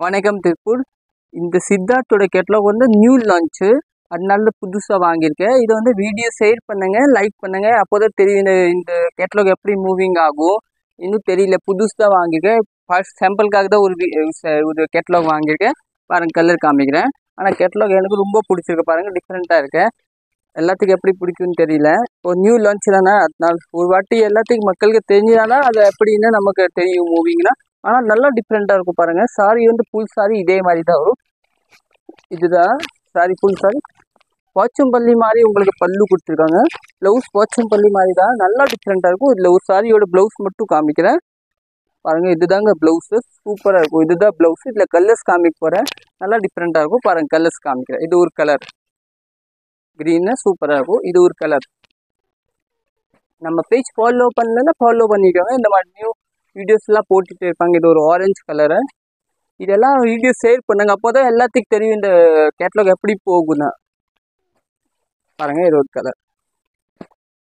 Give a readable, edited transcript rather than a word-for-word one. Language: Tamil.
வணக்கம் திருப்பூர். இந்த சித்தார்த்தோட கேட்லாக் வந்து நியூ லான்ச்சு, அதனால புதுசாக வாங்கியிருக்கேன். இதை வந்து வீடியோ ஷேர் பண்ணுங்க, லைக் பண்ணுங்க. அப்போதான் தெரியும் இந்த கேட்லாக் எப்படி மூவிங் ஆகும். இன்னும் தெரியல, புதுசாக வாங்கியிருக்கேன். ஃபர்ஸ்ட் சாம்பிளுக்காக தான் ஒரு கேட்லாக் வாங்கியிருக்கேன். பாருங்க, கலர் காமிக்கிறேன். ஆனால் கேட்லாக் எனக்கு ரொம்ப பிடிச்சிருக்கு. பாருங்க, டிஃப்ரெண்ட்டாக இருக்கு. எல்லாத்துக்கும் எப்படி பிடிக்கும்னு தெரியல. ஒரு நியூ லான்ச் தானே, அதனால ஒரு வாட்டி எல்லாத்துக்கும் மக்களுக்கு தெரிஞ்சாதான் அது எப்படின்னு நமக்கு தெரியும் மூவிங்னா. ஆனால் நல்லா டிஃப்ரெண்ட்டாக இருக்கும். பாருங்கள், சாரி வந்து ஃபுல் சாரி இதே மாதிரி தான் வரும். இதுதான் சாரி, ஃபுல் சாரி. போச்சம்பள்ளி மாதிரி உங்களுக்கு பல்லு கொடுத்துருக்காங்க. ப்ளவுஸ் போச்சம்பள்ளி மாதிரி தான், நல்லா டிஃப்ரெண்ட்டாக இருக்கும். இதில் ஒரு சாரியோட ப்ளவுஸ் மட்டும் காமிக்கிறேன். பாருங்கள், இதுதாங்க ப்ளவுஸு, சூப்பராக இருக்கும். இதுதான் ப்ளவுஸ். இதில் கலர்ஸ் காமிக்க போகிறேன், நல்லா டிஃப்ரெண்ட்டாக இருக்கும். பாருங்கள், கலர்ஸ் காமிக்கிறேன். இது ஒரு கலர் க்ரீனு, சூப்பராக இருக்கும். இது ஒரு கலர். நம்ம பேஜ் ஃபாலோ பண்ணலன்னா ஃபாலோ பண்ணிக்கோங்க. இந்த மாதிரி நியூ வீடியோஸ்லாம் போட்டுகிட்டே இருப்பாங்க. இது ஒரு ஆரஞ்சு கலரு. இதெல்லாம் வீடியோ ஷேர் பண்ணுங்க, அப்போ தான் எல்லாத்துக்கும் தெரியும் இந்த கேட்லாக் எப்படி போகுதுன்னு. பாருங்கள், இது ஒரு கலர்.